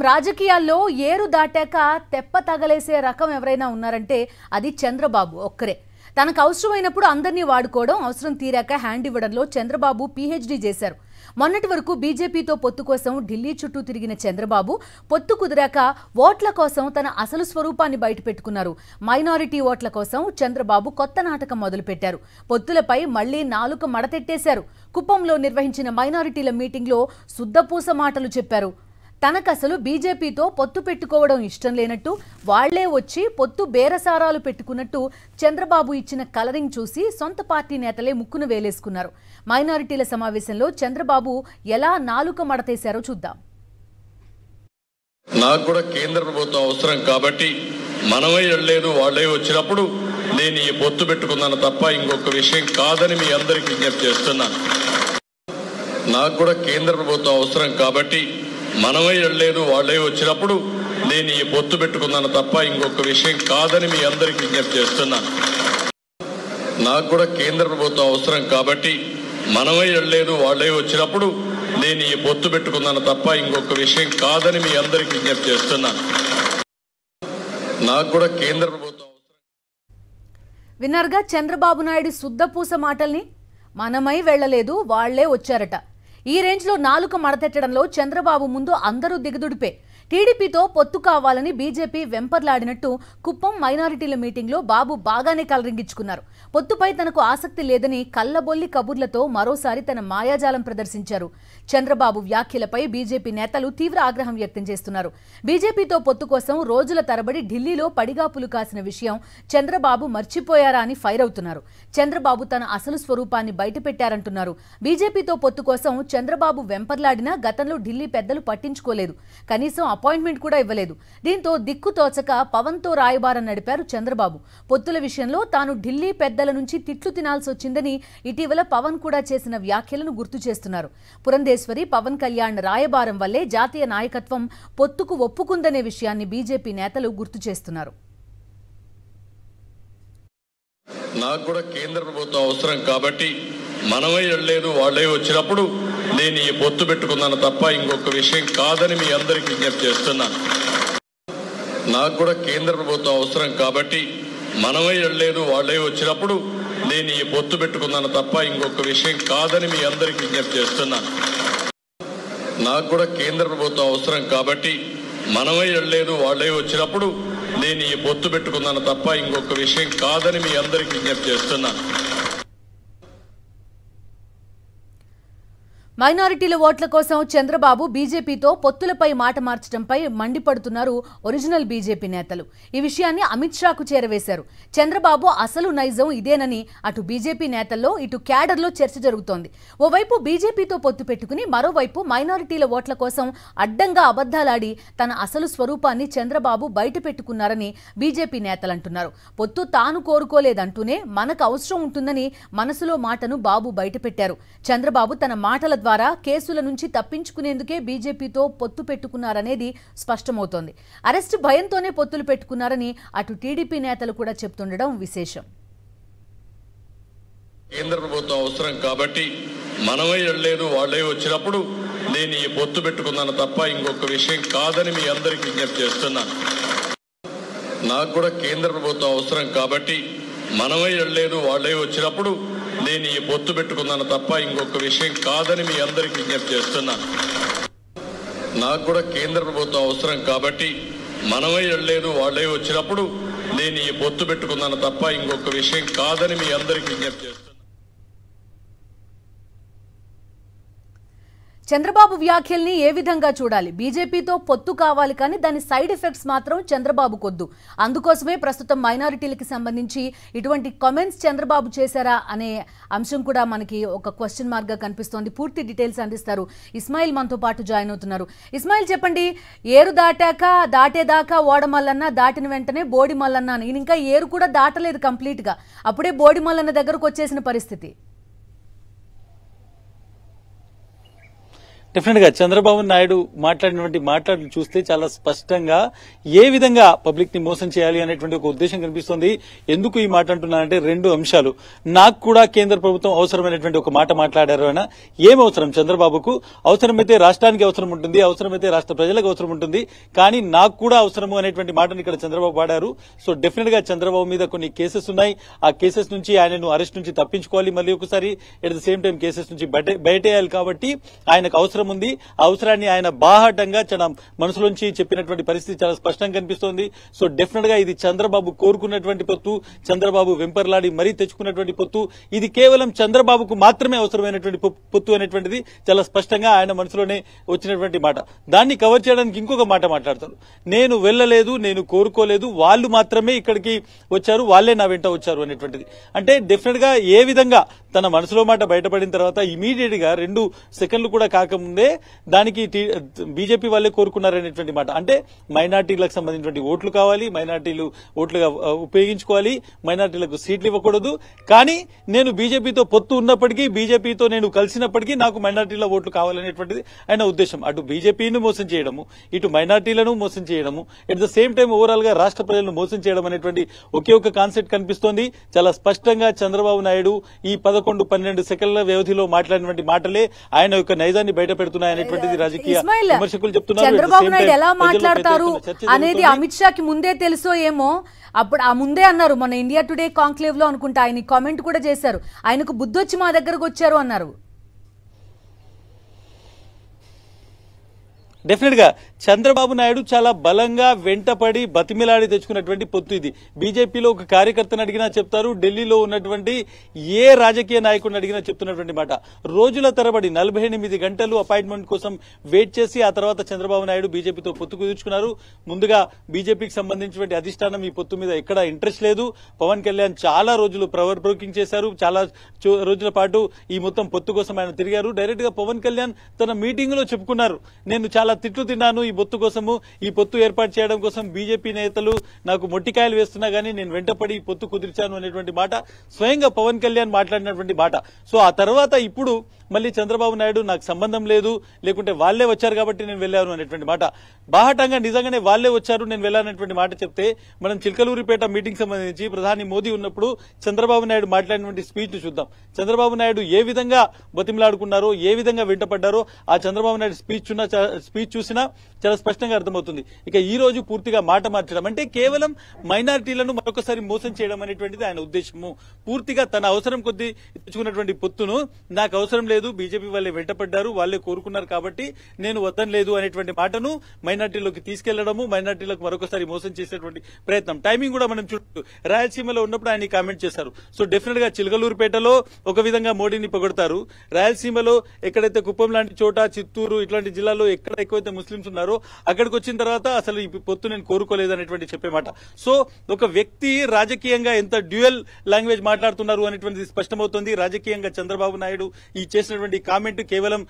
రాజకీయాల్లో ఏరు దాటాక తెప్ప తగలేసే రకం ఎవరైనా ఉన్నారంటే అది చంద్రబాబు ఒక్కరే. తనకు అవసరమైనప్పుడు అందరినీ వాడుకోవడం, అవసరం తీరాక హ్యాండ్ ఇవ్వడంలో చంద్రబాబు పీహెచ్డీ చేశారు. మొన్నటి వరకు బీజేపీతో పొత్తు కోసం ఢిల్లీ చుట్టూ తిరిగిన చంద్రబాబు పొత్తు కుదిరాక ఓట్ల కోసం తన అసలు స్వరూపాన్ని బయటపెట్టుకున్నారు. మైనారిటీ ఓట్ల కోసం చంద్రబాబు కొత్త నాటకం మొదలుపెట్టారు. పొత్తులపై మళ్లీ నాలుక మడతెట్టేశారు. కుప్పంలో నిర్వహించిన మైనారిటీల మీటింగ్లో సుద్దపూస మాటలు చెప్పారు. తనకసలు బీజేపీతో పొత్తు పెట్టుకోవడం ఇష్టం లేనట్టు, వాళ్లే వచ్చి పొత్తు బేరసారాలు పెట్టుకున్నట్టు చంద్రబాబు ఇచ్చిన కలరింగ్ చూసి సొంత పార్టీ నేతలే ముక్కును వేలేసుకున్నారు. మైనారిటీల సమావేశంలో చంద్రబాబు ఎలా నాలుక మడతేశారో చూద్దాం. నాకు కూడా కేంద్ర ప్రభుత్వం అవసరం కాబట్టి మనమే వెళ్ళలేదు, వాళ్లే వచ్చినప్పుడు నేను ఈ పొత్తు పెట్టుకున్నాను తప్ప ఇంకొక విషయం కాదని మీ అందరికీ విజ్ఞప్తి చేస్తున్నాను. నాకు కూడా కేంద్ర ప్రభుత్వం అవసరం కాబట్టి మనమే వెళ్ళలేదు, వాళ్లే వచ్చినప్పుడు నేను ఈ పొత్తు పెట్టుకున్నాను తప్ప ఇంకొక విషయం కాదని మీ అందరికీ విజ్ఞప్తి చేస్తున్నాను. నాకు కూడా కేంద్ర ప్రభుత్వం అవసరం కాబట్టి మనమే వెళ్ళలేదు, వాళ్లే వచ్చినప్పుడు నేను ఈ పొత్తు పెట్టుకున్నాను తప్ప ఇంకొక విషయం కాదని మీ అందరికీ విజ్ఞప్తి చేస్తున్నాను. నాకు కూడా కేంద్ర ప్రభుత్వం విన్నర్గా చంద్రబాబు నాయుడు సుద్దపూస మాటల్ని. మనమై వెళ్లలేదు, వాళ్లే వచ్చారట. ఈ రేంజ్లో నాలుక మడతెట్టడంలో చంద్రబాబు ముందు అందరూ దిగదుడిపే. టీడీపీతో పొత్తు కావాలని బీజేపీ వెంపర్లాడినట్టు కుప్పం మైనారిటీల మీటింగ్లో బాబు బాగానే కలరింగించుకున్నారు. పొత్తుపై తనకు ఆసక్తి లేదని కల్లబొల్లి కబుర్లతో మరోసారి తన మాయాజాలం ప్రదర్శించారు. చంద్రబాబు వ్యాఖ్యలపై బీజేపీ నేతలు తీవ్ర ఆగ్రహం వ్యక్తం చేస్తున్నారు. బీజేపీతో పొత్తు కోసం రోజుల తరబడి ఢిల్లీలో పడిగాపులు కాసిన విషయం చంద్రబాబు మర్చిపోయారా అని ఫైర్ అవుతున్నారు. చంద్రబాబు తన అసలు స్వరూపాన్ని బయటపెట్టారంటున్నారు. బీజేపీతో పొత్తు కోసం చంద్రబాబు వెంపర్లాడినా గతంలో ఢిల్లీ పెద్దలు పట్టించుకోలేదు, కనీసం అపాయింట్మెంట్ కూడా ఇవ్వలేదు. దీంతో దిక్కు తోచక పవన్తో రాయబారం నడిపారు చంద్రబాబు. పొత్తుల విషయంలో తాను ఢిల్లీ పెద్దల నుంచి తిట్లు తినాల్సి వచ్చిందని ఇటీవల పవన్ కూడా చేసిన వ్యాఖ్యలను గుర్తు చేస్తున్నారు. పురంధేశ్వరి, పవన్ కళ్యాణ్ రాయబారం వల్లే జాతీయ నాయకత్వం పొత్తుకు ఒప్పుకుందనే విషయాన్ని బీజేపీ నేతలు గుర్తు చేస్తున్నారు. నాకు కూడా కేంద్ర ప్రభుత్వం అవసరం కాబట్టి మనమే వెళ్ళలేదు, వాళ్లే వచ్చినప్పుడు నేను ఈ పొత్తు పెట్టుకున్నాను తప్ప ఇంకొక విషయం కాదని మీ అందరికీ విజ్ఞప్తి చేస్తున్నాను. నాకు కూడా కేంద్ర ప్రభుత్వం అవసరం కాబట్టి మనమే వెళ్ళలేదు, వాళ్లే వచ్చినప్పుడు నేను ఈ పొత్తు పెట్టుకున్నాను తప్ప ఇంకొక విషయం కాదని మీ అందరికీ విజ్ఞప్తి చేస్తున్నాను. నాకు కూడా కేంద్ర ప్రభుత్వం అవసరం కాబట్టి మనమే వెళ్ళలేదు, వాళ్లే వచ్చినప్పుడు నేను ఈ పొత్తు పెట్టుకున్నాను తప్ప ఇంకొక విషయం కాదని మీ అందరికీ విజ్ఞప్తి చేస్తున్నాను. మైనారిటీల ఓట్ల కోసం చంద్రబాబు బీజేపీతో పొత్తులపై మాట మార్చడంపై మండిపడుతున్నారు ఒరిజినల్ బీజేపీ నేతలు. ఈ విషయాన్ని అమిత్ షాకు చేరవేశారు. చంద్రబాబు అసలు నైజం ఇదేనని అటు బీజేపీ నేతల్లో ఇటు క్యాడర్లో చర్చ జరుగుతోంది. ఓవైపు బీజేపీతో పొత్తు పెట్టుకుని మరోవైపు మైనారిటీల ఓట్ల కోసం అడ్డంగా అబద్దాలాడి తన అసలు స్వరూపాన్ని చంద్రబాబు బయట పెట్టుకున్నారని బీజేపీ నేతలంటున్నారు. పొత్తు తాను కోరుకోలేదంటూనే మనకు అవసరం ఉంటుందని మనసులో మాటను బాబు బయటపెట్టారు. చంద్రబాబు తన మాటల ద్వారా కేసుల నుంచి తప్పించుకునేందుకే బీజేపీతో పొత్తు పెట్టుకున్నారనేది స్పష్టమవుతోంది. అరెస్టు భయంతోనే పొత్తులు పెట్టుకున్నారని అటు టీడీపీ నేతలు కూడా చెప్తుండడం విశేషం. కేంద్ర ప్రభుత్వం అవసరం కాబట్టి మనమే వెళ్ళలేదు, వాళ్లే వచ్చినప్పుడు నేను ఈ పొత్తు పెట్టుకున్నాను తప్ప ఇంకొక విషయం కాదని మీ అందరికీ విజ్ఞప్తి చేస్తున్నాను. నాకు కూడా కేంద్ర ప్రభుత్వం అవసరం కాబట్టి మనమే వెళ్ళలేదు, వాళ్లే వచ్చినప్పుడు నేను ఈ పొత్తు పెట్టుకున్నాను తప్ప ఇంకొక విషయం కాదని మీ అందరికీ విజ్ఞప్తి చేస్తున్నాను. నాకు కూడా కేంద్ర ప్రభుత్వం అవసరం కాబట్టి మనమే వెళ్ళలేదు, వాళ్లే వచ్చినప్పుడు నేను ఈ పొత్తు పెట్టుకున్నాను తప్ప ఇంకొక విషయం కాదని మీ అందరికీ విజ్ఞప్తి చేస్తున్నాను. చంద్రబాబు వ్యాఖ్యల్ని ఏ విధంగా చూడాలి? బీజేపీతో పొత్తు కావాలి, కానీ దాని సైడ్ ఎఫెక్ట్స్ మాత్రం చంద్రబాబు కొద్దు. అందుకోసమే ప్రస్తుతం మైనారిటీలకి సంబంధించి ఇటువంటి కామెంట్స్ చంద్రబాబు చేశారా అనే అంశం కూడా మనకి ఒక క్వశ్చన్ మార్క్ గా కనిపిస్తోంది. పూర్తి డీటెయిల్స్ అందిస్తారు ఇస్మాయిల్ మనతో పాటు జాయిన్ అవుతున్నారు. ఇస్మాయిల్, చెప్పండి, ఏరు దాటేదాకా ఓడమల్లన్న, దాటిన వెంటనే బోడి మల్లన్న. నేను ఇంకా ఏరు కూడా దాటలేదు కంప్లీట్ గా, అప్పుడే బోడి మల్లన్న దగ్గరకు వచ్చేసిన పరిస్థితి. డెఫినెట్ గా చంద్రబాబు నాయుడు మాట్లాడినటువంటి మాటలు చూస్తే చాలా స్పష్టంగా ఏ విధంగా పబ్లిక్ ని మోసం చేయాలి అనేటువంటి ఒక ఉద్దేశం కనిపిస్తోంది. ఎందుకు ఈ మాట అంటున్నానంటే రెండు అంశాలు. నాకు కూడా కేంద్ర ప్రభుత్వం అవసరమైనటువంటి ఒక మాట మాట్లాడారు. ఆయన ఏం అవసరం చంద్రబాబుకు? అవసరమైతే రాష్ట్రానికి అవసరం ఉంటుంది, అవసరమైతే రాష్ట్ర ప్రజలకు అవసరం ఉంటుంది, కానీ నాకు కూడా అవసరము అనేటువంటి మాటను ఇక్కడ చంద్రబాబు వాడారు. సో డెఫినెట్ గా చంద్రబాబు మీద కొన్ని కేసెస్ ఉన్నాయి. ఆ కేసెస్ నుంచి ఆయనను అరెస్ట్ నుంచి తప్పించుకోవాలి, మళ్ళీ ఒకసారి at the same time cases నుంచి బయటేయాలి. కాబట్టి ఆయనకు అవసరం ఉంది. ఆ అవసరాన్ని ఆయన బాహాటంగా తన మనసులోంచి చెప్పినటువంటి పరిస్థితి చాలా స్పష్టంగా కనిపిస్తోంది. సో డెఫినెట్ గా ఇది చంద్రబాబు కోరుకున్నటువంటి పొత్తు, చంద్రబాబు వెంపర్లాడి మరీ తెచ్చుకున్నటువంటి పొత్తు. ఇది కేవలం చంద్రబాబుకు మాత్రమే అవసరమైనటువంటి పొత్తు అనేటువంటిది చాలా స్పష్టంగా ఆయన మనసులోనే వచ్చినటువంటి మాట. దాన్ని కవర్ చేయడానికి ఇంకొక మాట మాట్లాడతారు. నేను వెళ్ళలేదు, నేను కోరుకోలేదు, వాళ్ళు మాత్రమే ఇక్కడికి వచ్చారు, వాళ్లే నా వెంట వచ్చారు అనేటువంటిది. అంటే డెఫినెట్ గా ఏ విధంగా తన మనసులో మాట బయటపడిన తర్వాత ఇమీడియట్ గా 2 సెకండ్లు కూడా కాకముందే దానికి బీజేపీ వాళ్ళే కోరుకున్నారనేటువంటి మాట. అంటే మైనార్టీలకు సంబంధించినటువంటి ఓట్లు కావాలి, మైనార్టీలు ఓట్లుగా ఉపయోగించుకోవాలి, మైనార్టీలకు సీట్లు ఇవ్వకూడదు. కానీ నేను బీజేపీతో పొత్తు ఉన్నప్పటికీ, బీజేపీతో నేను కలిసినప్పటికీ నాకు మైనార్టీల ఓట్లు కావాలనేటువంటిది ఆయన ఉద్దేశం. అటు బీజేపీని మోసం చేయడము, ఇటు మైనార్టీలను మోసం చేయడము, at the same time overall గా రాష్ట్ర ప్రజలను మోసం చేయడం అనేటువంటి ఒకే ఒక కాన్సెప్ట్ కనిపిస్తోంది. చాలా స్పష్టంగా చంద్రబాబు నాయుడు ఈ 11-12 సెకండ్ల వ్యవధిలో మాట్లాడినటువంటి మాటలే ఆయన యొక్క నైజాన్ని బయట పెడుతున్నాయనేటువంటిది రాజకీయ విమర్శకులు చెప్తున్నారు. చంద్రబాబు నాయుడు ఎలా మాట్లాడతారు అనేది అమిత్ షాకి ముందే తెలుసో ఏమో. అప్పుడు ఆ ముందే అన్నారు, మన ఇండియా టుడే కాంక్లేవ్ లో అనుకుంటా ఆయన కామెంట్ కూడా చేశారు, ఆయనకు బుద్ధొచ్చి మా దగ్గరకు వచ్చారు అన్నారు. డెఫినెట్ గా చంద్రబాబు నాయుడు చాలా బలంగా వెంటపడి బతిమిలాడి తెచ్చుకున్నటువంటి పొత్తు ఇది. బీజేపీలో ఒక కార్యకర్తను అడిగినా చెప్తారు, ఢిల్లీలో ఉన్నటువంటి ఏ రాజకీయ నాయకుడిని అడిగినా చెప్తున్నటువంటి మాట. రోజుల తరబడి 48 గంటలు అపాయింట్మెంట్ కోసం వెయిట్ చేసి ఆ తర్వాత చంద్రబాబు నాయుడు బీజేపీతో పొత్తు కుదుర్చుకున్నారు. ముందుగా బీజేపీకి సంబంధించినటువంటి అధిష్టానం ఈ పొత్తు మీద ఎక్కడ ఇంట్రెస్ట్ లేదు. పవన్ కళ్యాణ్ చాలా రోజులు ప్రవర్ బ్రోకింగ్ చేశారు, చాలా రోజుల పాటు ఈ మొత్తం పొత్తు కోసం ఆయన తిరిగారు. డైరెక్ట్ గా పవన్ కళ్యాణ్ తన మీటింగ్ లో చెప్పుకున్నారు, నేను చాలా తిట్లు తిన్నాను ఈ పొత్తు కోసము, ఈ పొత్తు ఏర్పాటు చేయడం కోసం బీజేపీ నేతలు నాకు మొట్టికాయలు వేస్తున్నా గానీ నేను వెంటపడి ఈ పొత్తు కుదిర్చాను అనేటువంటి మాట స్వయంగా పవన్ కళ్యాణ్ మాట్లాడినటువంటి మాట. సో ఆ తర్వాత ఇప్పుడు మళ్ళీ చంద్రబాబు నాయుడు నాకు సంబంధం లేదు, లేకుంటే వాళ్లే వచ్చారు కాబట్టి నేను వెళ్లాను అనేటువంటి మాట బాహటంగా నిజంగానే వాళ్లే వచ్చారు నేను వెళ్లానటువంటి మాట చెప్తే, మనం చిలకలూరిపేట మీటింగ్ సంబంధించి ప్రధాని మోదీ ఉన్నప్పుడు చంద్రబాబు నాయుడు మాట్లాడినటువంటి స్పీచ్ చూద్దాం. చంద్రబాబు నాయుడు ఏ విధంగా బతిమలాడుకున్నారో, ఏ విధంగా వెంటపడ్డారో ఆ చంద్రబాబు నాయుడు స్పీచ్ చూసినా చాలా స్పష్టంగా అర్థమవుతుంది. ఇక ఈ రోజు పూర్తిగా మాట మార్చడం అంటే కేవలం మైనారిటీలను మరొకసారి మోసం చేయడం అనేటువంటిది ఆయన ఉద్దేశము. పూర్తిగా తన అవసరం కొద్దీ తెచ్చుకున్నటువంటి పొత్తును నాకు అవసరం లేదు, బీజేపీ వాళ్ళే వెంటపడ్డారు, వాళ్ళే కోరుకున్నారు కాబట్టి నేను వద్దనలేదు అనేటువంటి మాటను మైనార్టీలోకి తీసుకెళ్లడము, మైనార్టీలకు మరొకసారి మోసం చేసేటువంటి ప్రయత్నం. టైమింగ్ కూడా మనం చూడొచ్చు, రాయలసీమలో ఉన్నప్పుడు ఆయన కామెంట్ చేశారు. సో డెఫినెట్ గా చిలకలూరుపేటలో ఒక విధంగా మోడీని పొగడతారు, రాయలసీమలో ఎక్కడైతే కుప్పం లాంటి చోట, చిత్తూరు ఇట్లాంటి జిల్లాలో ఎక్కడ ఎక్కువైతే ముస్లింస్ ఉన్నారో అక్కడికి వచ్చిన తర్వాత అసలు ఈ పొత్తు నేను కోరుకోలేదు అనేటువంటి చెప్పే మాట. సో ఒక వ్యక్తి రాజకీయంగా ఎంత డ్యూయల్ లాంగ్వేజ్ మాట్లాడుతున్నారు అనేటువంటిది స్పష్టమవుతుంది. రాజకీయంగా చంద్రబాబు నాయుడు ఈ చేసినటువంటి కామెంట్ కేవలం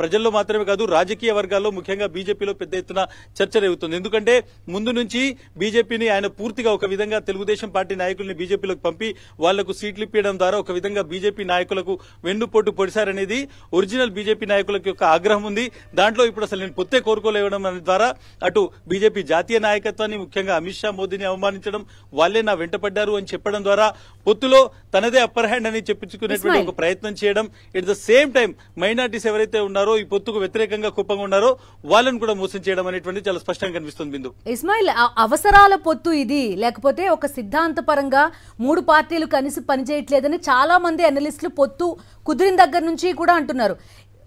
ప్రజల్లో మాత్రమే కాదు, రాజకీయ వర్గాల్లో ముఖ్యంగా బీజేపీలో పెద్ద ఎత్తున చర్చ రేగుతుంది. ఎందుకంటే ముందు నుంచి బీజేపీని ఆయన పూర్తిగా ఒక విధంగా తెలుగుదేశం పార్టీ నాయకుల్ని బీజేపీలోకి పంపి వాళ్లకు సీట్లు ఇప్పించడం ద్వారా ఒక విధంగా బీజేపీ నాయకులకు వెన్నుపోటు పొడిశారనేది ఒరిజినల్ బీజేపీ నాయకులకు యొక్క ఆగ్రహం ఉంది. దాంట్లో ఇప్పుడు అసలు నేను పొత్తే కోరుకోలేవడం ద్వారా అటు బీజేపీ జాతీయ నాయకత్వాన్ని ముఖ్యంగా అమిత్ షా మోదీని అవమానించడం, వాళ్లే నా వెంటపడ్డారు అని చెప్పడం ద్వారా పొత్తులో తనదే అప్పర్ హ్యాండ్ అని చెప్పించుకునేటువంటి ఒక ప్రయత్నం చేయడం, at the same time minorities ఎవరైతే ఉన్నారో ఈ పొత్తుకు వ్యతిరేకంగా కుప్పంగా ఉన్నారో వాళ్ళని కూడా మోసం చేయడం అనేటువంటి చాలా స్పష్టంగా కనిపిస్తుంది. బిందు ఇస్మాయిల్, అవసరాల పొత్తు ఇది, లేకపోతే ఒక సిద్ధాంతపరంగా 3 పార్టీలు కలిసి పనిచేయట్లేదని చాలా మంది అనలిస్టులు పొత్తు కుదిరిన దగ్గర నుంచి కూడా అంటున్నారు.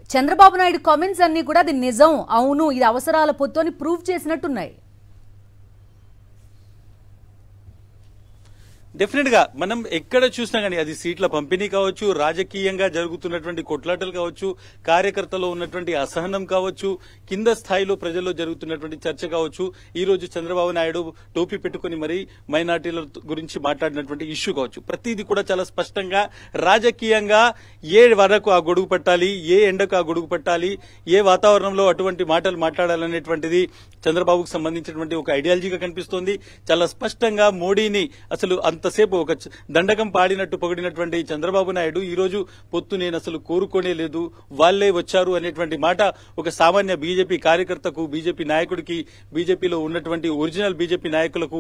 చంద్రబాబు నాయుడు కామెంట్స్ అన్ని కూడా అది నిజం, అవును ఇది అవసరాల పొత్తు అని ప్రూవ్ చేసినట్టున్నాయి. డెఫినెట్ గా మనం ఎక్కడ చూసినా గానీ అది సీట్ల పంపిణీ కావచ్చు, రాజకీయంగా జరుగుతున్నటువంటి కొట్లాటలు కావచ్చు, కార్యకర్తలో ఉన్నటువంటి అసహనం కావచ్చు, కింద స్థాయిలో ప్రజల్లో జరుగుతున్నటువంటి చర్చ కావచ్చు, ఈ రోజు చంద్రబాబు నాయుడు టోపీ పెట్టుకుని మరీ మైనార్టీల గురించి మాట్లాడినటువంటి ఇష్యూ కావచ్చు, ప్రతిదీ కూడా చాలా స్పష్టంగా రాజకీయంగా ఏ వరకు ఆ గొడుగు పట్టాలి, ఏ ఎండకు ఆ గొడుగు పట్టాలి, ఏ వాతావరణంలో అటువంటి మాటలు మాట్లాడాలనేటువంటిది చంద్రబాబుకు సంబంధించినటువంటి ఒక ఐడియాలజీగా కనిపిస్తోంది. చాలా స్పష్టంగా మోడీని అసలు అంత అంతసేపు ఒక దండకం పాడినట్టు పొగిడినటువంటి చంద్రబాబు నాయుడు ఈ రోజు పొత్తు నేను అసలు కోరుకోనే లేదు, వాళ్లే వచ్చారు అనేటువంటి మాట ఒక సామాన్య బీజేపీ కార్యకర్తకు, బీజేపీ నాయకుడికి, బీజేపీలో ఉన్నటువంటి ఒరిజినల్ బీజేపీ నాయకులకు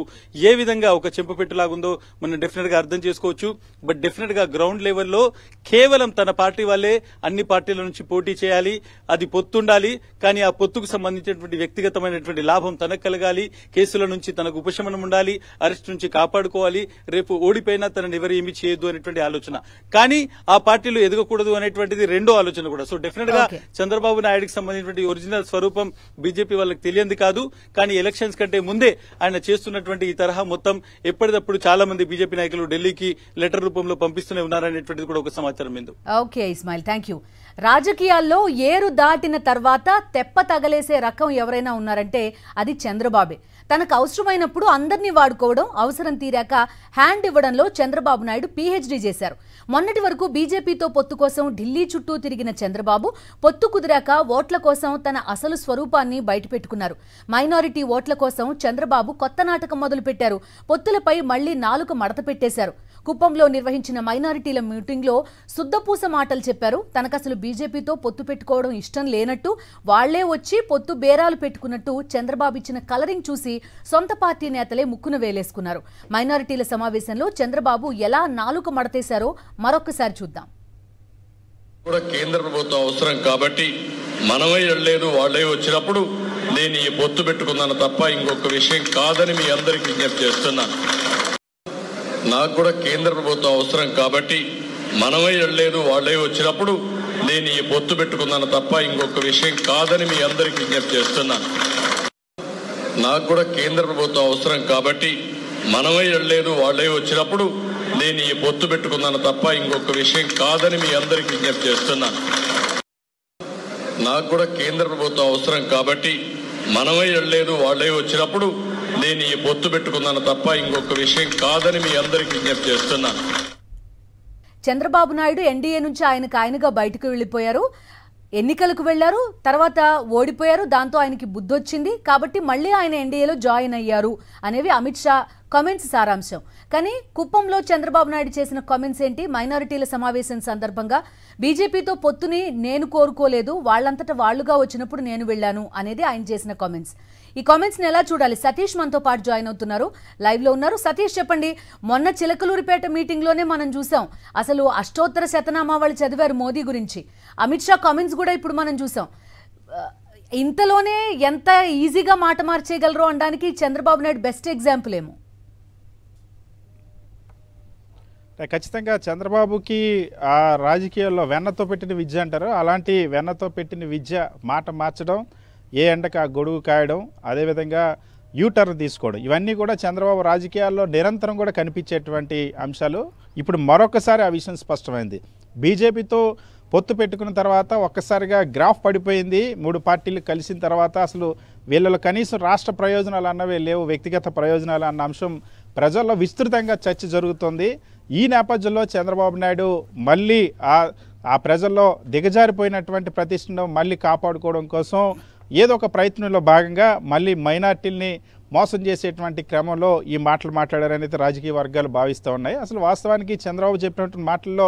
ఏ విధంగా ఒక చెంపపెట్టులాగుందో మనం డెఫినెట్ గా అర్థం చేసుకోవచ్చు. బట్ డెఫినెట్ గా గ్రౌండ్ లెవెల్లో కేవలం తన పార్టీ వాళ్ళే అన్ని పార్టీల నుంచి పోటీ చేయాలి, అది పొత్తుండాలి, కానీ ఆ పొత్తుకు సంబంధించినటువంటి వ్యక్తిగతమైనటువంటి లాభం తనకు కలగాలి, కేసుల నుంచి తనకు ఉపశమనం ఉండాలి, అరెస్ట్ నుంచి కాపాడుకోవాలి, రేపు ఓడిపోయినా తనని ఎవరు ఏమీ చేయొద్దు అనేటువంటి ఆలోచన. కానీ ఆ పార్టీలో ఎదగకూడదు అనేటువంటిది రెండో ఆలోచన కూడా. సో డెఫినెట్ గా చంద్రబాబు నాయుడుకి సంబంధించినటువంటి ఒరిజినల్ స్వరూపం బీజేపీ వాళ్ళకి తెలియంది కాదు. కానీ ఎలక్షన్స్ కంటే ముందే ఆయన చేస్తున్నటువంటి ఈ తరహా మొత్తం ఎప్పటికప్పుడు చాలా మంది బీజేపీ నాయకులు ఢిల్లీకి లెటర్ రూపంలో పంపిస్తూనే ఉన్నారనేటువంటిది కూడా ఒక సమాచారం ఉంది. Okay Ismail, thank you. రాజకీయాల్లో ఏరు దాటిన తర్వాత తెప్ప తగలేసే రకం ఎవరైనా ఉన్నారంటే అది చంద్రబాబే. తనకు అవసరమైనప్పుడు అందరినీ వాడుకోవడం, అవసరం తీరాక హ్యాండ్ ఇవ్వడంలో చంద్రబాబు నాయుడు పీహెచ్డీ చేశారు. మొన్నటి వరకు బీజేపీతో పొత్తు కోసం ఢిల్లీ చుట్టూ తిరిగిన చంద్రబాబు పొత్తు కుదిరాక ఓట్ల కోసం తన అసలు స్వరూపాన్ని బయటపెట్టుకున్నారు. మైనారిటీ ఓట్ల కోసం చంద్రబాబు కొత్త నాటకం మొదలుపెట్టారు. పొత్తులపై మళ్లీ నాలుక మడత పెట్టేశారు. కుప్పంలో నిర్వహించిన మైనారిటీల మీటింగ్లో శుద్ధపూస మాటలు చెప్పారు. తనకసలు బీజేపీతో పొత్తు పెట్టుకోవడం ఇష్టం లేనట్టు, వాళ్లే వచ్చి పొత్తు బేరాలు పెట్టుకున్నట్టు చంద్రబాబు ఇచ్చిన కలరింగ్ చూసి సొంత పార్టీ నేతలే ముక్కున వేలేసుకున్నారు. మైనారిటీల సమావేశంలో చంద్రబాబు ఎలా నాలుక మడతేశారో మరొకసారి చూద్దాం. కేంద్ర ప్రభుత్వం అవసరం కాబట్టి మనమే వెళ్ళలేదు, వాళ్లే వచ్చినప్పుడు నేను ఈ పొత్తు పెట్టుకున్నాను తప్ప ఇంకొక విషయం కాదని మీ అందరికీ విజ్ఞప్తి చేస్తున్నాను. నాకు కూడా కేంద్ర ప్రభుత్వం అవసరం కాబట్టి మనమే వెళ్ళలేదు, వాళ్లే వచ్చినప్పుడు నేను ఈ పొత్తు పెట్టుకున్నాను తప్ప ఇంకొక విషయం కాదని మీ అందరికీ విజ్ఞప్తి చేస్తున్నాను. నాకు కూడా కేంద్ర ప్రభుత్వం అవసరం కాబట్టి మనమే వెళ్ళలేదు, వాళ్లే వచ్చినప్పుడు నేను ఈ పొత్తు పెట్టుకున్నాను తప్ప ఇంకొక విషయం కాదని మీ అందరికీ విజ్ఞప్తి చేస్తున్నాను. నాకు కూడా కేంద్ర ప్రభుత్వం అవసరం కాబట్టి మనమే వెళ్ళలేదు, వాళ్లే వచ్చినప్పుడు నేను ఈ పొత్తు పెట్టుకున్నాను తప్ప ఇంకొక విషయం కాదని మీ అందరికీ విజ్ఞప్తి చేస్తున్నాను. చంద్రబాబు నాయుడు ఎన్డీఏ నుంచి ఆయనగా బయటకు వెళ్లిపోయారు. ఎన్నికలకు వెళ్లారు, తర్వాత ఓడిపోయారు. దాంతో ఆయనకి బుద్ధొచ్చింది కాబట్టి మళ్లీ ఆయన ఎన్డీఏలో జాయిన్ అయ్యారు అనేవి అమిత్ షా కామెంట్స్ సారాంశం. కానీ కుప్పంలో చంద్రబాబు నాయుడు చేసిన కామెంట్స్ ఏంటి? మైనారిటీల సమావేశం సందర్భంగా బీజేపీతో పొత్తుని నేను కోరుకోలేదు, వాళ్లంతటా వాళ్లుగా వచ్చినప్పుడు నేను వెళ్లాను అనేది ఆయన చేసిన కామెంట్స్. ఈ కామెంట్స్ ని ఎలా చూడాలి? సతీష్ మనతో పాటు జాయిన్ అవుతున్నారు, లైవ్ లో ఉన్నారు. సతీష్ చెప్పండి, మొన్న చిలకలూరిపేట మీటింగ్ లోనే మనం చూసాం, అసలు అష్టోత్తర శతనామావళి చదివారు మోదీ గురించి. అమిత్ షా కామెంట్స్ కూడా ఇప్పుడు మనం చూసాం. ఇంతలోనే ఎంత ఈజీగా మాట మార్చేయగలరో అనడానికి చంద్రబాబు నాయుడు బెస్ట్ ఎగ్జాంపుల్ ఏమో. ఖచ్చితంగా చంద్రబాబుకి ఆ రాజకీయాల్లో వెన్నతో పెట్టిన విద్య అంటారు, అలాంటి వెన్నతో పెట్టిన విద్య మాట మార్చడం, ఏ ఎండకు ఆ గొడుగు కాయడం, అదేవిధంగా యూటర్న్ తీసుకోవడం, ఇవన్నీ కూడా చంద్రబాబు రాజకీయాల్లో నిరంతరం కూడా కనిపించేటువంటి అంశాలు. ఇప్పుడు మరొకసారి ఆ విషయం స్పష్టమైంది. బీజేపీతో పొత్తు పెట్టుకున్న తర్వాత ఒక్కసారిగా గ్రాఫ్ పడిపోయింది. 3 పార్టీలు కలిసిన తర్వాత అసలు వీళ్ళలో కనీసం రాష్ట్ర ప్రయోజనాలు అన్నవే లేవు, వ్యక్తిగత ప్రయోజనాలు అన్న అంశం ప్రజల్లో విస్తృతంగా చర్చ జరుగుతుంది. ఈ నేపథ్యంలో చంద్రబాబు నాయుడు మళ్ళీ ఆ ప్రజల్లో దిగజారిపోయినటువంటి ప్రతిష్టను మళ్ళీ కాపాడుకోవడం కోసం ఏదో ఒక ప్రయత్నంలో భాగంగా మళ్ళీ మైనార్టీల్ని మోసం చేసేటువంటి క్రమంలో ఈ మాటలు మాట్లాడారనేది రాజకీయ వర్గాలు భావిస్తూ ఉన్నాయి. అసలు వాస్తవానికి చంద్రబాబు చెప్పినటువంటి మాటల్లో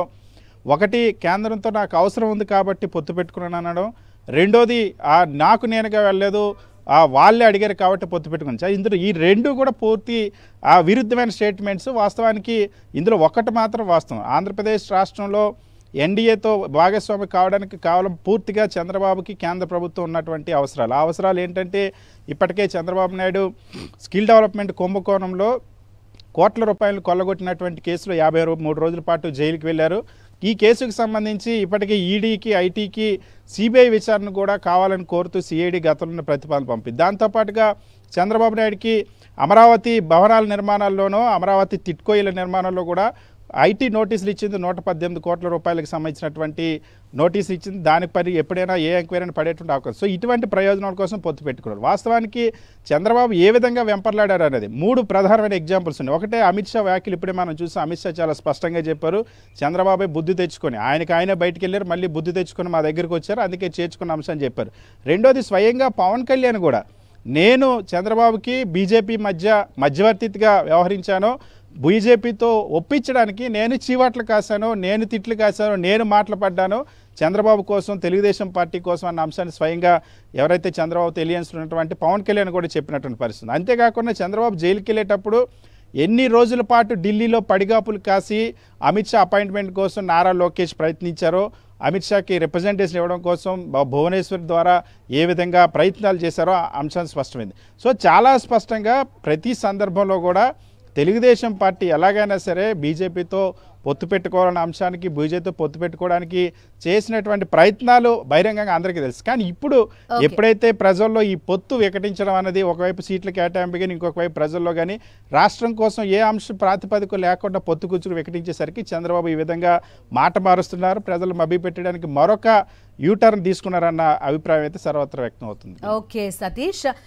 ఒకటి, కేంద్రంతో నాకు అవసరం ఉంది కాబట్టి పొత్తు పెట్టుకున్నాను అనడం. రెండోది, నాకు నేనుగా వెళ్ళలేదు, వాళ్ళే అడిగారు కాబట్టి పొత్తు పెట్టుకుని. ఇందులో ఈ రెండు కూడా పూర్తి విరుద్ధమైన స్టేట్మెంట్స్. వాస్తవానికి ఇందులో ఒకటి మాత్రం వాస్తవం, ఆంధ్రప్రదేశ్ రాష్ట్రంలో ఎన్డీఏతో భాగస్వామి కావడానికి కేవలం పూర్తిగా చంద్రబాబుకి కేంద్ర ప్రభుత్వం ఉన్నటువంటి అవసరాలు. ఆ అవసరాలు ఏంటంటే, ఇప్పటికే చంద్రబాబు నాయుడు స్కిల్ డెవలప్మెంట్ కుంభకోణంలో కోట్ల రూపాయలు కొల్లగొట్టినటువంటి కేసులో 53 రోజుల పాటు జైలుకి వెళ్ళారు. ఈ కేసుకు సంబంధించి ఇప్పటికే ఈడీకి, ఐటీకి సిబిఐ విచారణ కూడా కావాలని కోరుతూ సిఐడి గతంలో ప్రతిపాదన పంపింది. దాంతోపాటుగా చంద్రబాబు నాయుడికి అమరావతి భవనాల నిర్మాణాల్లోనూ, అమరావతి తిట్కోయిల నిర్మాణంలో కూడా ఐటీ నోటీసులు ఇచ్చింది. 118 కోట్ల రూపాయలకు సంబంధించినటువంటి నోటీసులు ఇచ్చింది. దానిపై ఎప్పుడైనా ఏ ఎంక్వైరీని పడేటువంటి అవకాశం. సో ఇటువంటి ప్రయోజనాల కోసం పొత్తు పెట్టుకున్నారు. వాస్తవానికి చంద్రబాబు ఏ విధంగా వెంపర్లాడారు అనేది 3 ప్రధానమైన ఎగ్జాంపుల్స్ ఉన్నాయి. ఒకటే అమిత్ షా వ్యాఖ్యలు. ఇప్పుడే మనం చూసాం, అమిత్ షా చాలా స్పష్టంగా చెప్పారు, చంద్రబాబే బుద్ధి తెచ్చుకొని, ఆయనే బయటికి వెళ్ళారు, మళ్ళీ బుద్ధి తెచ్చుకొని మా దగ్గరికి వచ్చారు, అందుకే చేర్చుకున్న అంశం అని చెప్పారు. రెండోది, స్వయంగా పవన్ కళ్యాణ్ కూడా, నేను చంద్రబాబుకి బీజేపీ మధ్యవర్తిగా వ్యవహరించాను, బీజేపీతో ఒప్పించడానికి నేను చీవాట్లు కాశాను, నేను తిట్లు కాశాను, నేను మాటలు పడ్డాను చంద్రబాబు కోసం, తెలుగుదేశం పార్టీ కోసం అన్న అంశాన్ని స్వయంగా ఎవరైతే చంద్రబాబు తెలియజేస్తున్నటువంటి పవన్ కళ్యాణ్ కూడా చెప్పినటువంటి పరిస్థితి. అంతేకాకుండా చంద్రబాబు జైలుకి వెళ్ళేటప్పుడు ఎన్ని రోజుల పాటు ఢిల్లీలో పడిగాపులు కాసి అమిత్ షా అపాయింట్మెంట్ కోసం నారా లోకేష్ ప్రయత్నించారో, అమిత్ షాకి రిప్రజెంటేషన్ ఇవ్వడం కోసం భువనేశ్వర్ ద్వారా ఏ విధంగా ప్రయత్నాలు చేశారో ఆ అంశం స్పష్టమైంది. సో చాలా స్పష్టంగా ప్రతి సందర్భంలో కూడా తెలుగుదేశం పార్టీ ఎలాగైనా సరే బీజేపీతో పొత్తు పెట్టుకోవాలన్న అంశానికి, బీజేపీతో పొత్తు పెట్టుకోవడానికి చేసినటువంటి ప్రయత్నాలు బహిరంగంగా అందరికీ తెలుసు. కానీ ఇప్పుడు ఎప్పుడైతే ప్రజల్లో ఈ పొత్తు వికటించడం అనేది ఒకవైపు సీట్ల కేటాయింపు కానీ ఇంకొక వైపు ప్రజల్లో కానీ రాష్ట్రం కోసం ఏ అంశం ప్రాతిపదిక లేకుండా పొత్తు కూర్చుని వికటించేసరికి చంద్రబాబు ఈ విధంగా మాట మారుస్తున్నారు, ప్రజలు మభ్యపెట్టడానికి మరొక యూటర్న్ తీసుకున్నారన్న అభిప్రాయం అయితే సర్వత్రా వ్యక్తం అవుతుంది. ఓకే సతీష్.